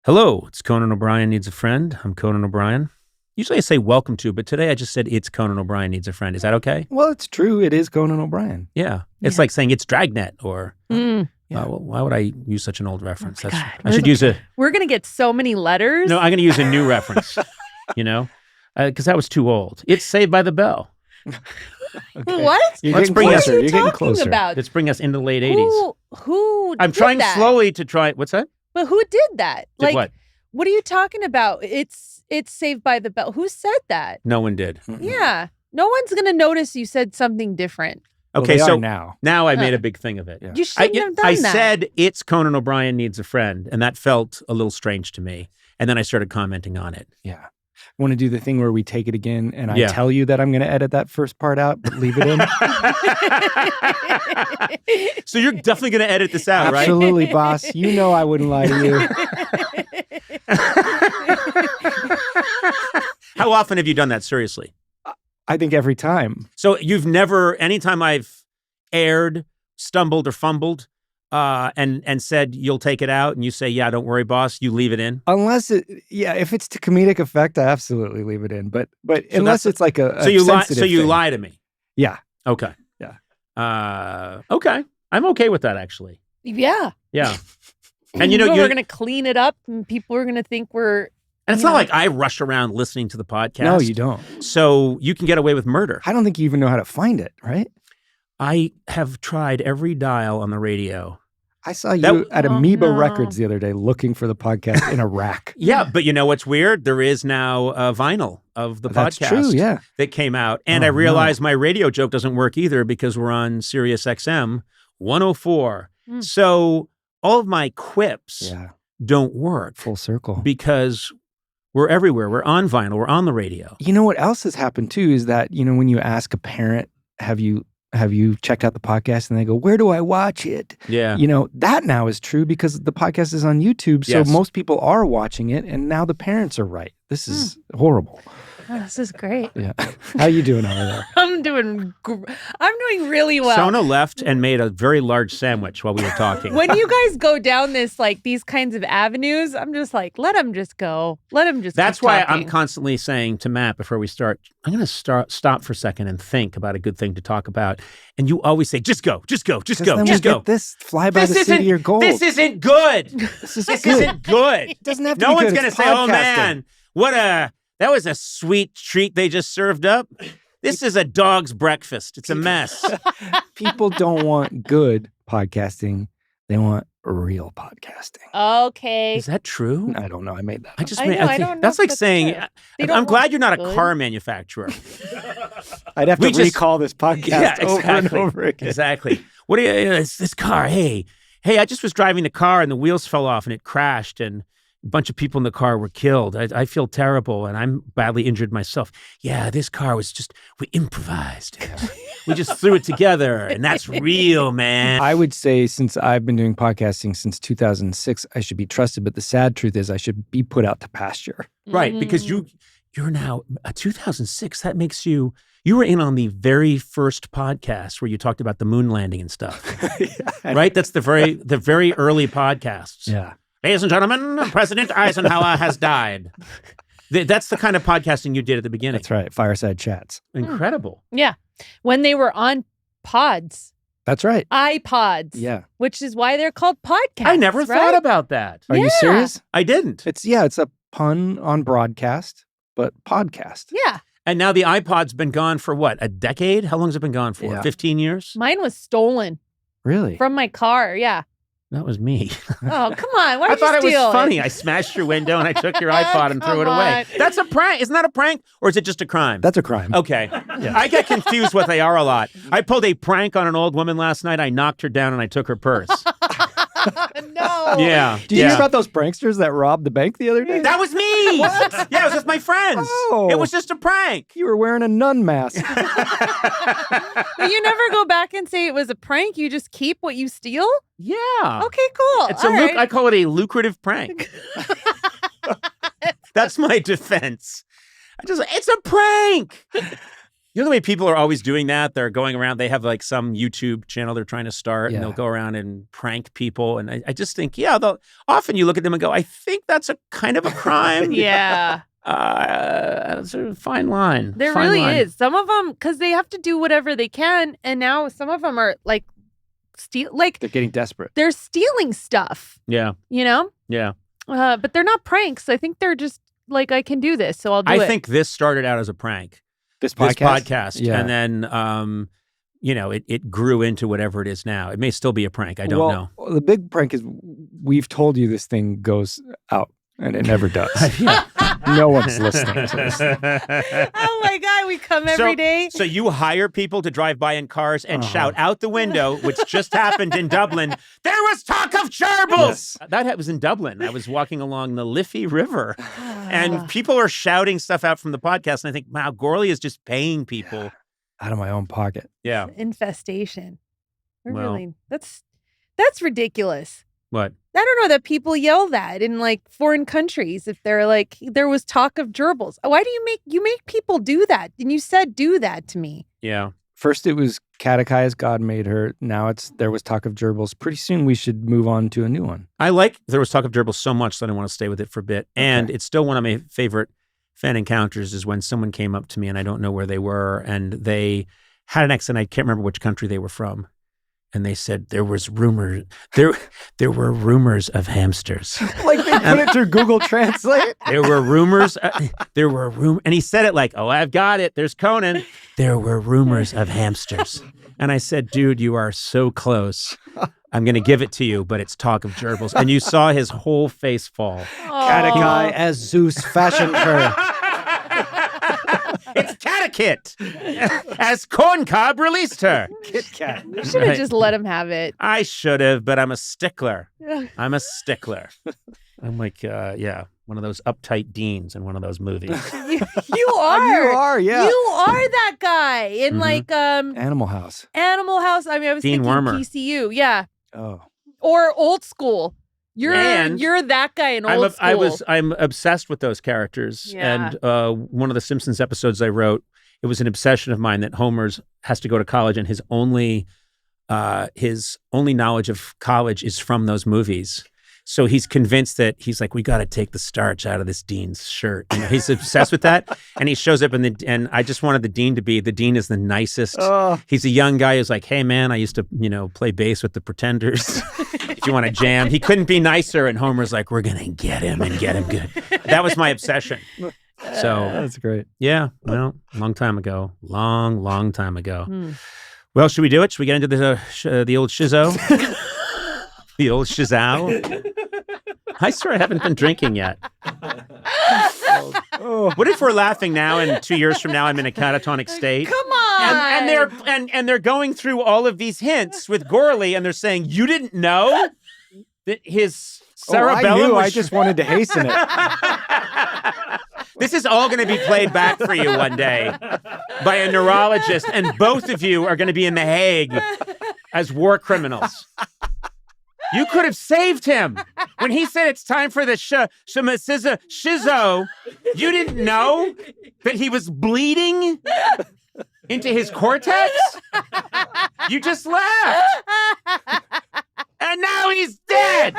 Hello, it's Conan O'Brien Needs a Friend. I'm Conan O'Brien. Usually I say welcome to, but today I just said it's Conan O'Brien Needs a Friend. Is that okay? Well, it's true. It is Conan O'Brien. Yeah. It's like saying it's Dragnet or well, why would I use such an old reference? I should use a... We're going to get so many letters. No, I'm going to use a new reference, because that was too old. It's Saved by the Bell. Okay. What? You're getting closer. You're getting closer. About? Let's bring us into the late 80s. Who I'm trying slowly to try... What's that? But who did that? Did what? What are you talking about? It's Saved by the Bell. Who said that? No one did. Mm-mm. Yeah. No one's going to notice you said something different. Okay, well, so now I made a big thing of it. Yeah. You shouldn't have done that. I said it's Conan O'Brien Needs a Friend, and that felt a little strange to me. And then I started commenting on it. Yeah. Want to do the thing where we take it again and I tell you that I'm going to edit that first part out, but leave it in? So you're definitely going to edit this out, right? Absolutely, boss. You know I wouldn't lie to you. How often have you done that, seriously? I think every time. So you've never, anytime I've aired, stumbled or fumbled, and said you'll take it out and you say, yeah, don't worry, boss, you leave it in? If it's to comedic effect, I absolutely leave it in. But unless it's like a sensitive you thing. lie to me? Yeah. Okay. Yeah. Okay. I'm okay with that, actually. Yeah. Yeah. And we're going to clean it up and people are going to think we're... And it's not like I rush around listening to the podcast. No, you don't. So you can get away with murder. I don't think you even know how to find it, right? I have tried every dial on the radio. I saw you at Amoeba Records the other day looking for the podcast in a rack. Yeah, but you know what's weird? There is now a vinyl of the That's podcast true, yeah. that came out. And I realized my radio joke doesn't work either because we're on Sirius XM 104. So all of my quips don't work. Full circle. Because we're everywhere. We're on vinyl. We're on the radio. You know what else has happened too is that, when you ask a parent, have you checked out the podcast? And they go, where do I watch it? Yeah. That now is true because the podcast is on YouTube. So most people are watching it. And now the parents are right. This is horrible. Oh, this is great. Yeah. How you doing over there? I'm doing really well. Sona left and made a very large sandwich while we were talking. When you guys go down these kinds of avenues, I'm just like, let them just go. Let them just That's keep why talking. I'm constantly saying to Matt before we start, I'm going to stop for a second and think about a good thing to talk about. And you always say, just go. This fly by the seat of your goals. This isn't good. This isn't good. It doesn't have to No be one's good. going to It's say, oh podcasting. man, that was a sweet treat they just served up. This is a dog's breakfast. It's a mess. People don't want good podcasting. They want real podcasting. Okay. Is that true? I don't know. I made that up. I don't know that's if like that's saying, true. I'm glad you're not a good. car manufacturer. I'd have to recall this podcast over and over again. Exactly. What do you, it's this car. Hey, I just was driving the car and the wheels fell off and it crashed and a bunch of people in the car were killed. I feel terrible and I'm badly injured myself. Yeah, this car was we improvised. We just threw it together and that's real, man. I would say since I've been doing podcasting since 2006, I should be trusted. But the sad truth is I should be put out to pasture. Right, because you're now 2006. That makes you were in on the very first podcast where you talked about the moon landing and stuff. Right? That's the very early podcasts. Yeah. Ladies and gentlemen, President Eisenhower has died. That's the kind of podcasting you did at the beginning. That's right. Fireside chats. Incredible. Yeah. When they were on pods. That's right. iPods. Yeah. Which is why they're called podcasts. I never thought about that. Are you serious? I didn't. It's a pun on broadcast, but podcast. Yeah. And now the iPod's been gone for what, a decade? How long has it been gone for? Yeah. 15 years? Mine was stolen Really? from my car. Yeah. That was me. Oh, come on. Why I did you thought it was steal funny. I smashed your window and I took your iPod and threw it away. on. That's a prank. Isn't that a prank? Or is it just a crime? That's a crime. Okay. I get confused what they are a lot. I pulled a prank on an old woman last night. I knocked her down and I took her purse. No. Yeah. Did you hear about those pranksters that robbed the bank the other day? That was me. What? Yeah, it was with my friends. Oh. It was just a prank. You were wearing a nun mask. But you never go back and say it was a prank. You just keep what you steal? Yeah. Okay, cool. It's All right. I call it a lucrative prank. That's my defense. It's a prank. You know the way people are always doing that? They're going around, they have like some YouTube channel they're trying to start and they'll go around and prank people. And I just think, often you look at them and go, I think that's a kind of a crime. Yeah. It's a fine line. There really is. Some of them, because they have to do whatever they can. And now some of them are like, they're getting desperate. They're stealing stuff. Yeah. You know? Yeah. But they're not pranks. I think they're just like, I can do this, so I'll do it. I think this started out as a prank. This podcast? Yeah. And then, it grew into whatever it is now. It may still be a prank. I don't know. The big prank is we've told you this thing goes out. And it never does. No one's listening to this. Oh my God, we come every day. So you hire people to drive by in cars and shout out the window, which just happened in Dublin, there was talk of gerbils! Yes. That was in Dublin. I was walking along the Liffey River, and people are shouting stuff out from the podcast, and I think, wow, Gourley is just paying people. Out of my own pocket. Yeah. Infestation. That's ridiculous. What? I don't know that people yell that in like foreign countries if they're like, there was talk of gerbils. Why do you make people do that? And you said do that to me. Yeah. First it was Catechai as God made her. Now there was talk of gerbils. Pretty soon we should move on to a new one. I like there was talk of gerbils so much that I want to stay with it for a bit. And it's still one of my favorite fan encounters is when someone came up to me and I don't know where they were and they had an accent. I can't remember which country they were from. And they said there were rumors of hamsters. Like they put it through Google Translate. There were rumors. And he said it like, "Oh, I've got it. There's Conan." There were rumors of hamsters. And I said, "Dude, you are so close. I'm going to give it to you, but it's talk of gerbils." And you saw his whole face fall. Catechai as Zeus fashioned her. It's Catechit, as Corn Cob released her. Kit Kat. You should have just let him have it. I should have, but I'm a stickler. I'm like, one of those uptight deans in one of those movies. You are. You are, yeah. You are that guy in like Animal House. Animal House. I mean, I was Dean thinking Wormer. PCU. Yeah. Oh. Or Old School. You're that guy in Old School. I'm obsessed with those characters. Yeah. And one of the Simpsons episodes I wrote, it was an obsession of mine that Homer's has to go to college and his only knowledge of college is from those movies. So he's convinced that he's like, we got to take the starch out of this dean's shirt. You know, he's obsessed with that. And he shows up and I just wanted the dean is the nicest. He's a young guy who's like, hey man, I used to, play bass with the Pretenders. If you want to jam. He couldn't be nicer. And Homer's like, we're going to get him and get him good. That was my obsession. So that's great. Yeah. Well, long time ago. Long time ago. Well, should we do it? Should we get into the old shizzo? The old shizow? I swear I haven't been drinking yet. What if we're laughing now and 2 years from now I'm in a catatonic state? Come on! And they're going through all of these hints with Gourley and they're saying, you didn't know that his cerebellum I just wanted to hasten it. This is all going to be played back for you one day by a neurologist, and both of you are going to be in The Hague as war criminals. You could have saved him. When he said it's time for the shizo, you didn't know that he was bleeding into his cortex? You just laughed. And now he's dead.